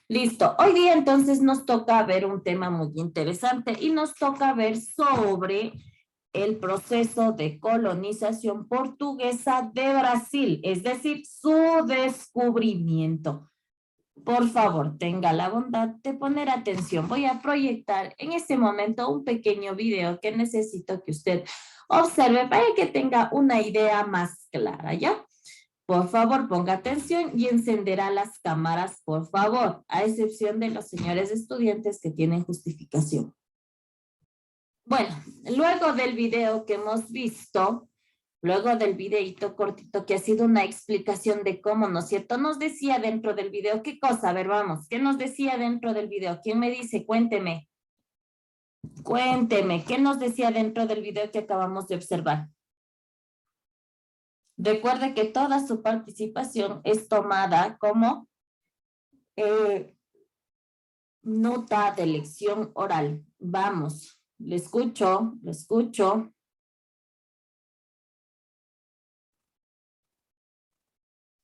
Listo. Hoy día entonces nos toca ver un tema muy interesante y nos toca ver sobre el proceso de colonización portuguesa de Brasil, es decir, su descubrimiento. Por favor, tenga la bondad de poner atención. Voy a proyectar en este momento un pequeño video que necesito que usted observe para que tenga una idea más clara, ¿ya? Por favor, ponga atención y encenderá las cámaras, por favor, a excepción de los señores estudiantes que tienen justificación. Bueno, luego del video que hemos visto, luego del videito cortito que ha sido una explicación de cómo, ¿no es cierto? Nos decía dentro del video, ¿qué cosa? A ver, vamos, ¿qué nos decía dentro del video? ¿Quién me dice? Cuénteme. Cuénteme, ¿qué nos decía dentro del video que acabamos de observar? Recuerde que toda su participación es tomada como nota de lección oral. Vamos, le escucho, le escucho.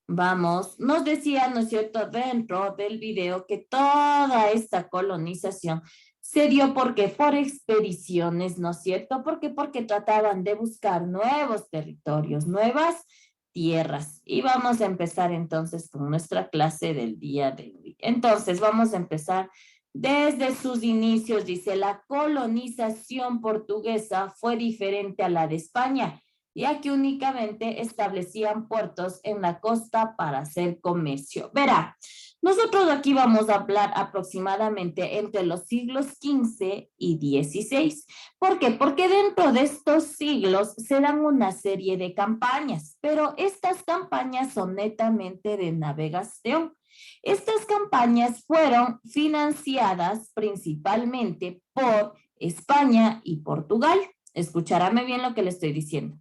Vamos, nos decía, ¿no es cierto?, dentro del video que toda esta colonización se dio porque por expediciones, ¿no es cierto? Porque trataban de buscar nuevos territorios, nuevas tierras. Y vamos a empezar entonces con nuestra clase del día de hoy. Entonces, vamos a empezar desde sus inicios. Dice, la colonización portuguesa fue diferente a la de España, ya que únicamente establecían puertos en la costa para hacer comercio. Verá, nosotros aquí vamos a hablar aproximadamente entre los siglos XV y XVI. ¿Por qué? Porque dentro de estos siglos se dan una serie de campañas, pero estas campañas son netamente de navegación. Estas campañas fueron financiadas principalmente por España y Portugal. Escucharáme bien lo que le estoy diciendo.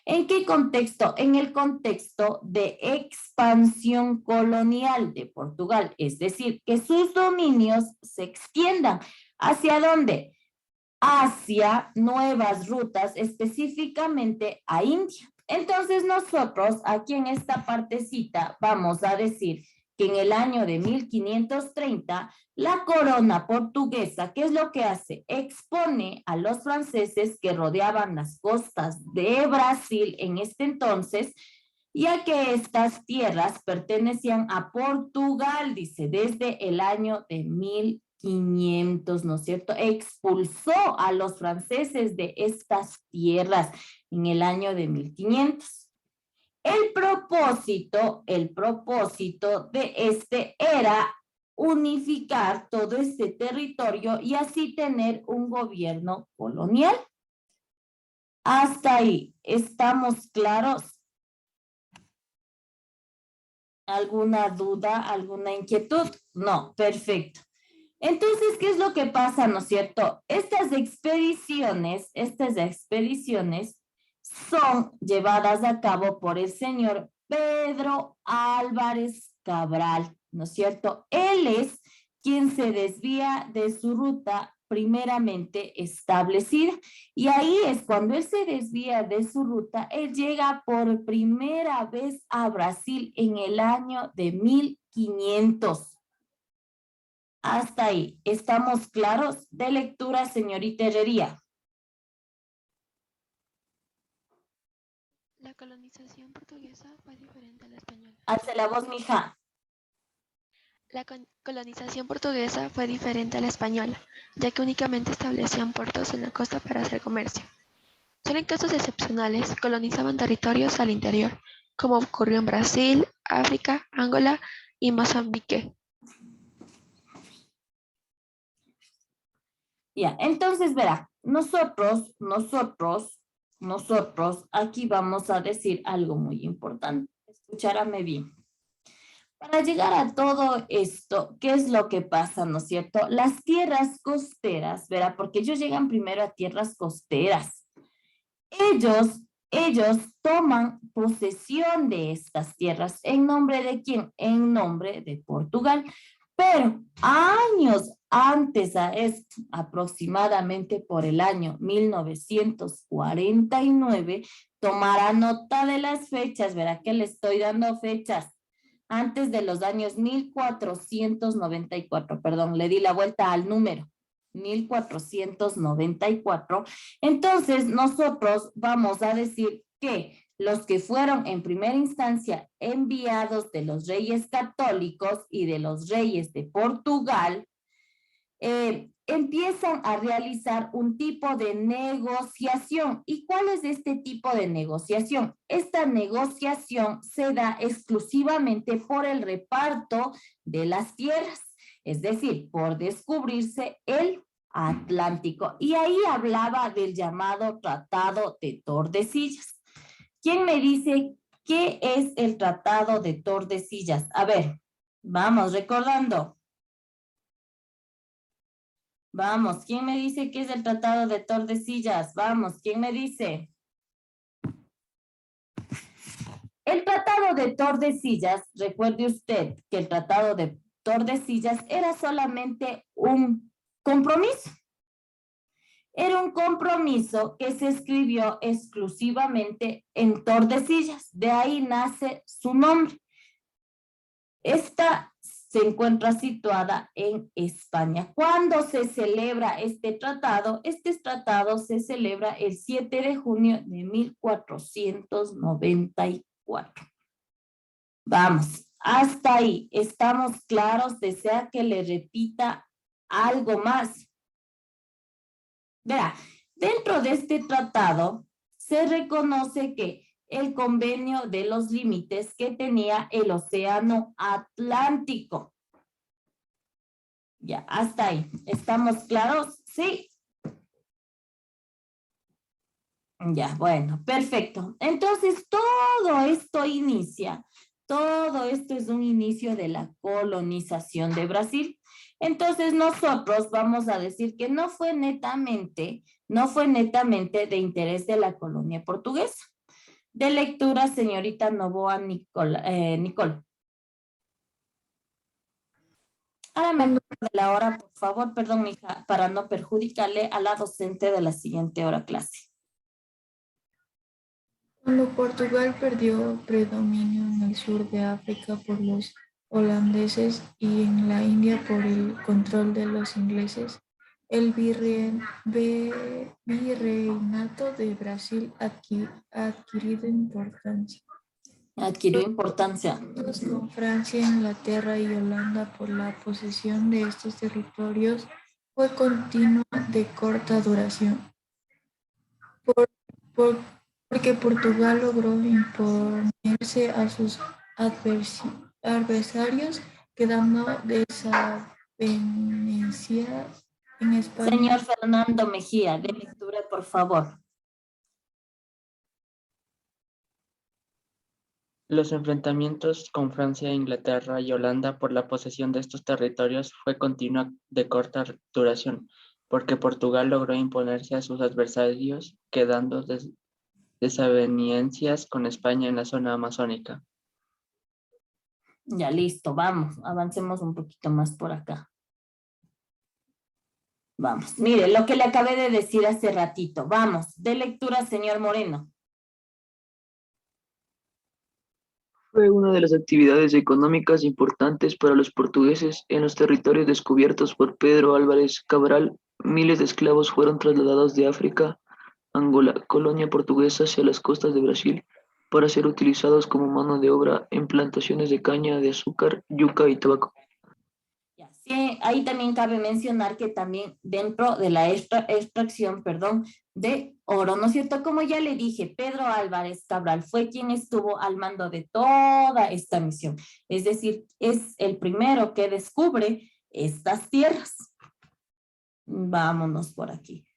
¿En qué contexto? En el contexto de expansión colonial de Portugal, es decir, que sus dominios se extiendan. ¿Hacia dónde? Hacia nuevas rutas, específicamente a India. Entonces nosotros aquí en esta partecita vamos a decir que en el año de 1530 la corona portuguesa, ¿qué es lo que hace? Expone a los franceses que rodeaban las costas de Brasil en este entonces, ya que estas tierras pertenecían a Portugal, dice, desde el año de 1500, ¿no es cierto? Expulsó a los franceses de estas tierras en el año de 1500. El propósito de este era unificar todo este territorio y así tener un gobierno colonial. Hasta ahí, ¿estamos claros? ¿Alguna duda, alguna inquietud? No, perfecto. Entonces, ¿qué es lo que pasa, no es cierto? Estas expediciones son llevadas a cabo por el señor Pedro Álvarez Cabral, ¿no es cierto? Él es quien se desvía de su ruta primeramente establecida. Y ahí es cuando él se desvía de su ruta, él llega por primera vez a Brasil en el año de 1500. Hasta ahí, ¿estamos claros? De lectura, señorita Herrería. La colonización portuguesa fue diferente a la española. Alce la voz, mija. La colonización portuguesa fue diferente a la española, ya que únicamente establecían puertos en la costa para hacer comercio. Solo en casos excepcionales colonizaban territorios al interior, como ocurrió en Brasil, África, Angola y Mozambique. Ya, entonces verá, nosotros, aquí vamos a decir algo muy importante. Escuchárame bien. Para llegar a todo esto, ¿qué es lo que pasa, no es cierto? Las tierras costeras, verá, porque ellos llegan primero a tierras costeras. Ellos toman posesión de estas tierras. ¿En nombre de quién? En nombre de Portugal. Pero años antes a esto, aproximadamente por el año 1949, tomará nota de las fechas, verá que le estoy dando fechas. antes de los años 1494, perdón, le di la vuelta al número, 1494. Entonces, nosotros vamos a decir que los que fueron en primera instancia enviados de los reyes católicos y de los reyes de Portugal, empiezan a realizar un tipo de negociación. ¿Y cuál es este tipo de negociación? Esta negociación se da exclusivamente por el reparto de las tierras, es decir, por descubrirse el Atlántico. Y ahí hablaba del llamado Tratado de Tordesillas. ¿Quién me dice qué es el Tratado de Tordesillas? A ver, vamos recordando. Vamos, ¿quién me dice qué es el Tratado de Tordesillas? Vamos, ¿quién me dice? El Tratado de Tordesillas, recuerde usted que el Tratado de Tordesillas era solamente un compromiso. Era un compromiso que se escribió exclusivamente en Tordesillas. De ahí nace su nombre. Esta se encuentra situada en España. ¿Cuándo se celebra este tratado? Este tratado se celebra el 7 de junio de 1494. Vamos, hasta ahí. ¿Estamos claros? ¿Desea que le repita algo más? Verá, dentro de este tratado se reconoce que el convenio de los límites que tenía el Océano Atlántico. Ya, hasta ahí. ¿Estamos claros? Sí. Ya, bueno, perfecto. Entonces, todo esto es un inicio de la colonización de Brasil. Entonces, nosotros vamos a decir que no fue netamente de interés de la colonia portuguesa. De lectura, señorita Novoa Nicole. Hágame de la hora, por favor, perdón, mija, para no perjudicarle a la docente de la siguiente hora clase. Cuando Portugal perdió predominio en el sur de África por los holandeses y en la India por el control de los ingleses, el virreinato de Brasil adquirido importancia. Adquirió importancia. Con Francia, Inglaterra y Holanda por la posesión de estos territorios fue continua de corta duración. Porque Portugal logró imponerse a sus adversarios, quedando desavenenciada en España. Señor Fernando Mejía, de lectura, por favor. Los enfrentamientos con Francia, Inglaterra y Holanda por la posesión de estos territorios fue continua de corta duración, porque Portugal logró imponerse a sus adversarios, quedando desavenencias con España en la zona amazónica. Ya, listo, vamos, avancemos un poquito más por acá. Vamos, mire, lo que le acabé de decir hace ratito. Vamos, de lectura, señor Moreno. Fue una de las actividades económicas importantes para los portugueses en los territorios descubiertos por Pedro Álvares Cabral. Miles de esclavos fueron trasladados de África, Angola, colonia portuguesa, hacia las costas de Brasil para ser utilizados como mano de obra en plantaciones de caña de azúcar, yuca y tabaco. Sí, ahí también cabe mencionar que también dentro de la extracción, de oro, ¿no es cierto? Como ya le dije, Pedro Álvares Cabral fue quien estuvo al mando de toda esta misión. Es decir, es el primero que descubre estas tierras. Vámonos por aquí.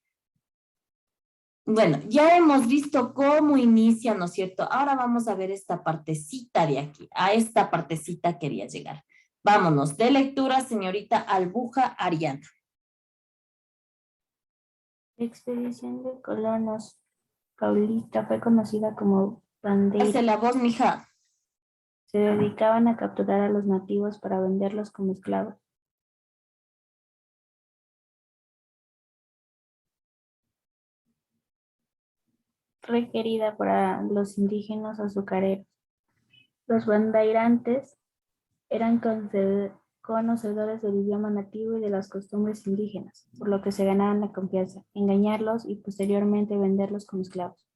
Bueno, ya hemos visto cómo inicia, ¿no es cierto? Ahora vamos a ver esta partecita de aquí. A esta partecita quería llegar. Vámonos, de lectura, señorita Albuja Ariana. La expedición de colonos paulista fue conocida como bandera. Hace la voz, mija. Se dedicaban a capturar a los nativos para venderlos como esclavos. Requerida para los indígenas azucareros. Los bandeirantes Eran conocedores del idioma nativo y de las costumbres indígenas, por lo que se ganaban la confianza, engañarlos y posteriormente venderlos como esclavos.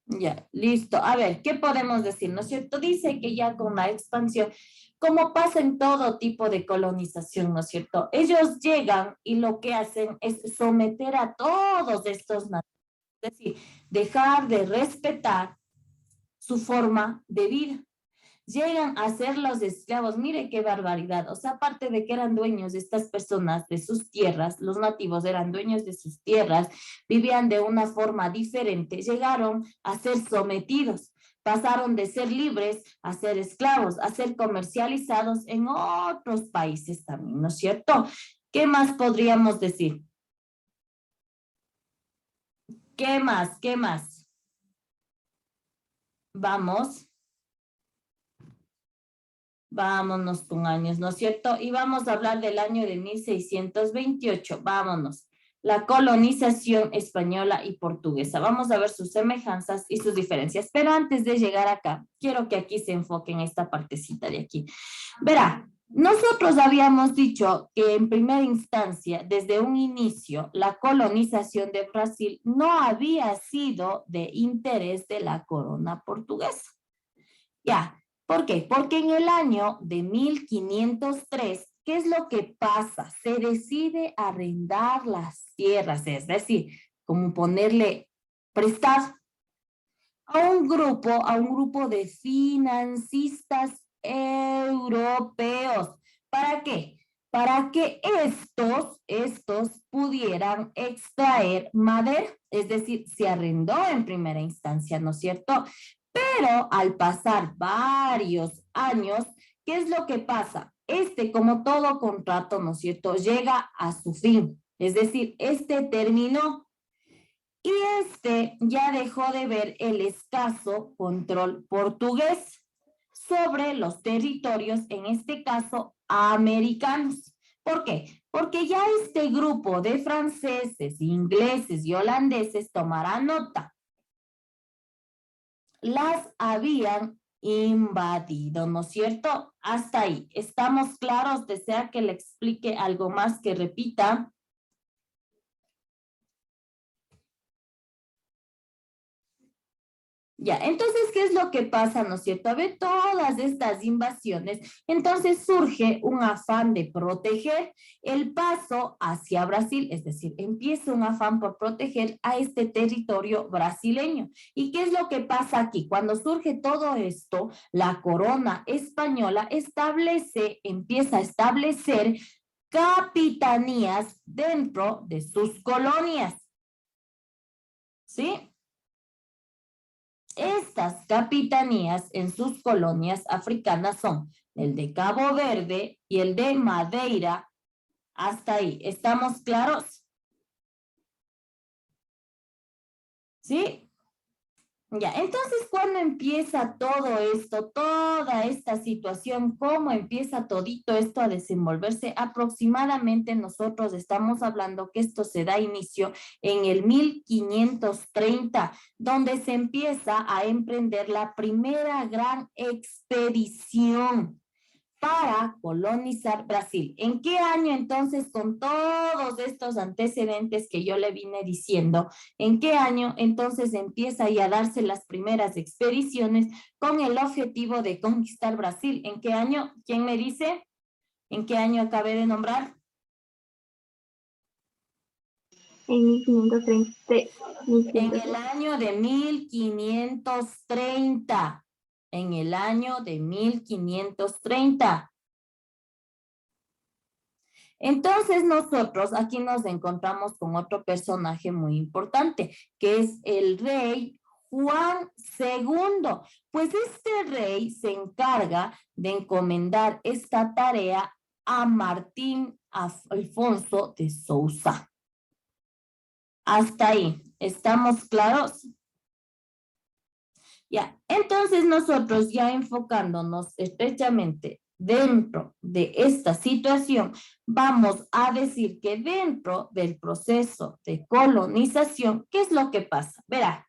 Ya, listo. A ver, ¿qué podemos decir? ¿No es cierto? Dice que ya con la expansión, como pasa en todo tipo de colonización, ¿no es cierto? Ellos llegan y lo que hacen es someter a todos estos nativos, es decir, dejar de respetar su forma de vida. Llegan a ser los esclavos. Mire qué barbaridad. O sea, aparte de que eran dueños de estas personas, de sus tierras, los nativos eran dueños de sus tierras, vivían de una forma diferente, llegaron a ser sometidos, pasaron de ser libres a ser esclavos, a ser comercializados en otros países también, ¿no es cierto? ¿Qué más podríamos decir? ¿Qué más? ¿Qué más? Vamos. Vámonos con años, ¿no es cierto? Y vamos a hablar del año de 1628. Vámonos. La colonización española y portuguesa. Vamos a ver sus semejanzas y sus diferencias. Pero antes de llegar acá, quiero que aquí se enfoque en esta partecita de aquí. Verá, nosotros habíamos dicho que en primera instancia, desde un inicio, la colonización de Brasil no había sido de interés de la corona portuguesa. Ya. ¿Por qué? Porque en el año de 1503, ¿qué es lo que pasa? Se decide arrendar las tierras, es decir, como ponerle prestado a un grupo de financistas europeos. ¿Para qué? Para que estos pudieran extraer madera, es decir, se arrendó en primera instancia, ¿no es cierto? Pero al pasar varios años, ¿qué es lo que pasa? Como todo contrato, ¿no es cierto?, llega a su fin. Es decir, terminó y ya dejó de ver el escaso control portugués sobre los territorios, en este caso, americanos. ¿Por qué? Porque ya este grupo de franceses, ingleses y holandeses tomará nota. Las habían invadido, ¿no es cierto? Hasta ahí. ¿Estamos claros? ¿Desea que le explique algo más, que repita? Ya, entonces, ¿qué es lo que pasa, no es cierto? A ver, todas estas invasiones, entonces surge un afán de proteger el paso hacia Brasil, es decir, empieza un afán por proteger a este territorio brasileño. ¿Y qué es lo que pasa aquí? Cuando surge todo esto, la corona española empieza a establecer capitanías dentro de sus colonias. ¿Sí? Estas capitanías en sus colonias africanas son el de Cabo Verde y el de Madeira. Hasta ahí, ¿estamos claros? ¿Sí? Ya, entonces, ¿cuándo empieza todo esto, toda esta situación? ¿Cómo empieza todito esto a desenvolverse? Aproximadamente nosotros estamos hablando que esto se da inicio en el 1530, donde se empieza a emprender la primera gran expedición para colonizar Brasil. ¿En qué año entonces, con todos estos antecedentes que yo le vine diciendo, en qué año entonces empieza ya a darse las primeras expediciones con el objetivo de conquistar Brasil? ¿En qué año? ¿Quién me dice? ¿En qué año acabé de nombrar? En 1530. En el año de 1530. En el año de 1530. Entonces nosotros aquí nos encontramos con otro personaje muy importante, que es el rey Juan II. Pues este rey se encarga de encomendar esta tarea a Martín Alfonso de Sousa. Hasta ahí, ¿estamos claros? Ya, entonces nosotros ya enfocándonos estrechamente dentro de esta situación, vamos a decir que dentro del proceso de colonización, ¿qué es lo que pasa? Verá,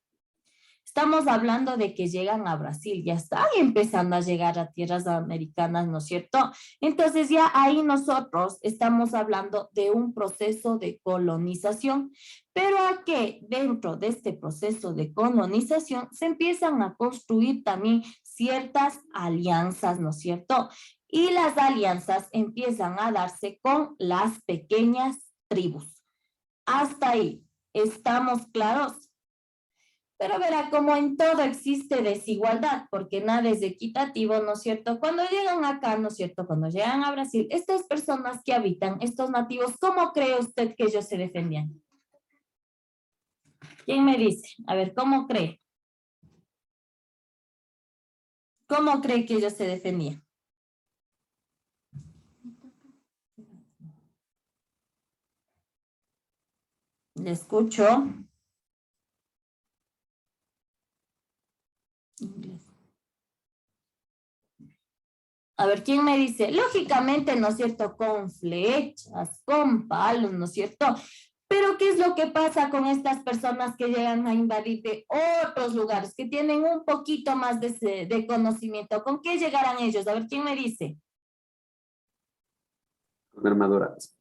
Estamos hablando de que llegan a Brasil, ya están empezando a llegar a tierras americanas, ¿no es cierto? Entonces ya ahí nosotros estamos hablando de un proceso de colonización, pero a que dentro de este proceso de colonización se empiezan a construir también ciertas alianzas, ¿no es cierto? Y las alianzas empiezan a darse con las pequeñas tribus. Hasta ahí, ¿estamos claros? Pero verá, como en todo existe desigualdad, porque nada es equitativo, ¿no es cierto? Cuando llegan acá, ¿no es cierto? Cuando llegan a Brasil, estas personas que habitan, estos nativos, ¿cómo cree usted que ellos se defendían? ¿Quién me dice? A ver, ¿cómo cree? ¿Cómo cree que ellos se defendían? Le escucho. A ver, ¿quién me dice? Lógicamente, ¿no es cierto? Con flechas, con palos, ¿no es cierto? Pero ¿qué es lo que pasa con estas personas que llegan a invadir de otros lugares, que tienen un poquito más de conocimiento? ¿Con qué llegarán ellos? A ver, ¿quién me dice? Con armaduras.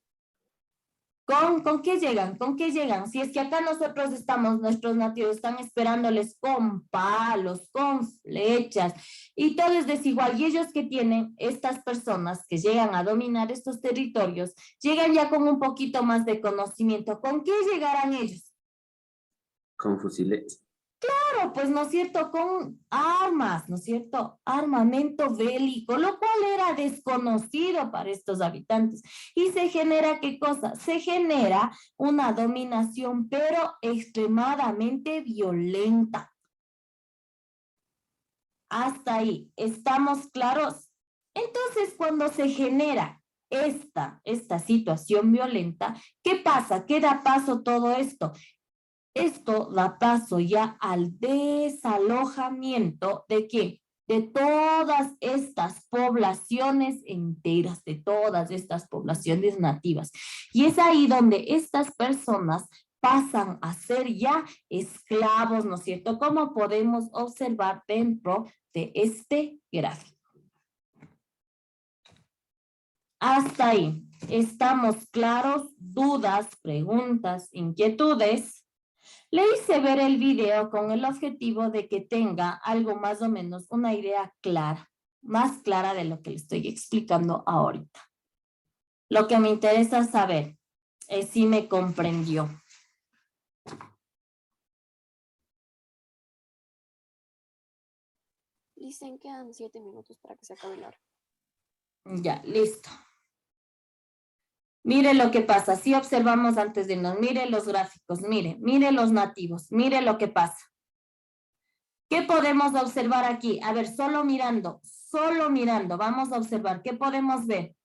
¿Con qué llegan? ¿Con qué llegan? Si es que acá nosotros estamos, nuestros nativos están esperándoles con palos, con flechas, y todo es desigual. Y ellos que tienen, estas personas que llegan a dominar estos territorios, llegan ya con un poquito más de conocimiento. ¿Con qué llegarán ellos? Con fusiles. Claro, pues, ¿no es cierto? Con armas, ¿no es cierto? Armamento bélico, lo cual era desconocido para estos habitantes. Y se genera, ¿qué cosa? Se genera una dominación, pero extremadamente violenta. Hasta ahí, ¿estamos claros? Entonces, cuando se genera esta situación violenta, ¿qué pasa? ¿Qué da paso todo esto? Esto da paso ya al desalojamiento de ¿qué? De todas estas poblaciones enteras, de todas estas poblaciones nativas. Y es ahí donde estas personas pasan a ser ya esclavos, ¿no es cierto? Como podemos observar dentro de este gráfico. Hasta ahí. ¿Estamos claros? ¿Dudas, preguntas, inquietudes? Le hice ver el video con el objetivo de que tenga algo más o menos una idea clara, más clara de lo que le estoy explicando ahorita. Lo que me interesa saber es si me comprendió. Dicen que quedan 7 minutos para que se acabe la hora. Ya, listo. Mire lo que pasa, si observamos antes de irnos, mire los gráficos, mire los nativos, mire lo que pasa. ¿Qué podemos observar aquí? A ver, solo mirando, vamos a observar, ¿qué podemos ver?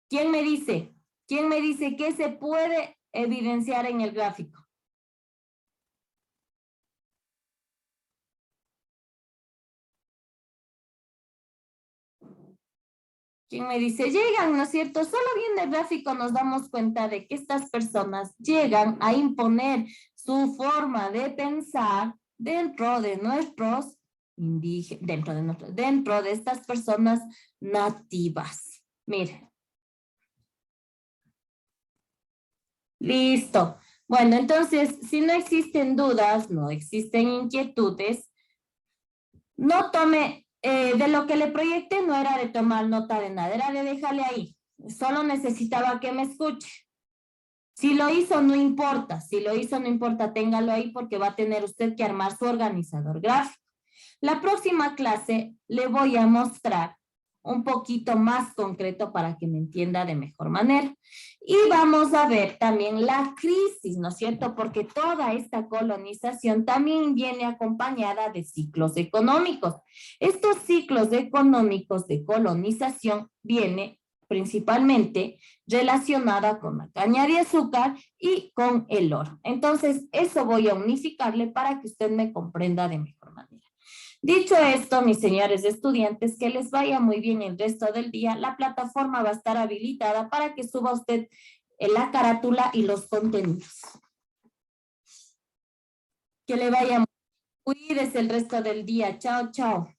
¿Quién me dice? ¿Quién me dice qué se puede evidenciar en el gráfico? ¿Quién me dice? Llegan, ¿no es cierto? Solo viendo el gráfico nos damos cuenta de que estas personas llegan a imponer su forma de pensar dentro de nuestros indígenas, dentro de estas personas nativas. Miren. Listo. Bueno, entonces, si no existen dudas, no existen inquietudes, no tome... de lo que le proyecté no era de tomar nota de nada, era de dejarle ahí. Solo necesitaba que me escuche. Si lo hizo, no importa. Si lo hizo, no importa. Téngalo ahí porque va a tener usted que armar su organizador gráfico. La próxima clase le voy a mostrar un poquito más concreto para que me entienda de mejor manera. Y vamos a ver también la crisis, ¿no es cierto? Porque toda esta colonización también viene acompañada de ciclos económicos. Estos ciclos económicos de colonización viene principalmente relacionada con la caña de azúcar y con el oro. Entonces, eso voy a unificarle para que usted me comprenda de mejor manera. Dicho esto, mis señores estudiantes, que les vaya muy bien el resto del día. La plataforma va a estar habilitada para que suba usted la carátula y los contenidos. Que le vaya muy bien. Cuídese el resto del día. Chao, chao.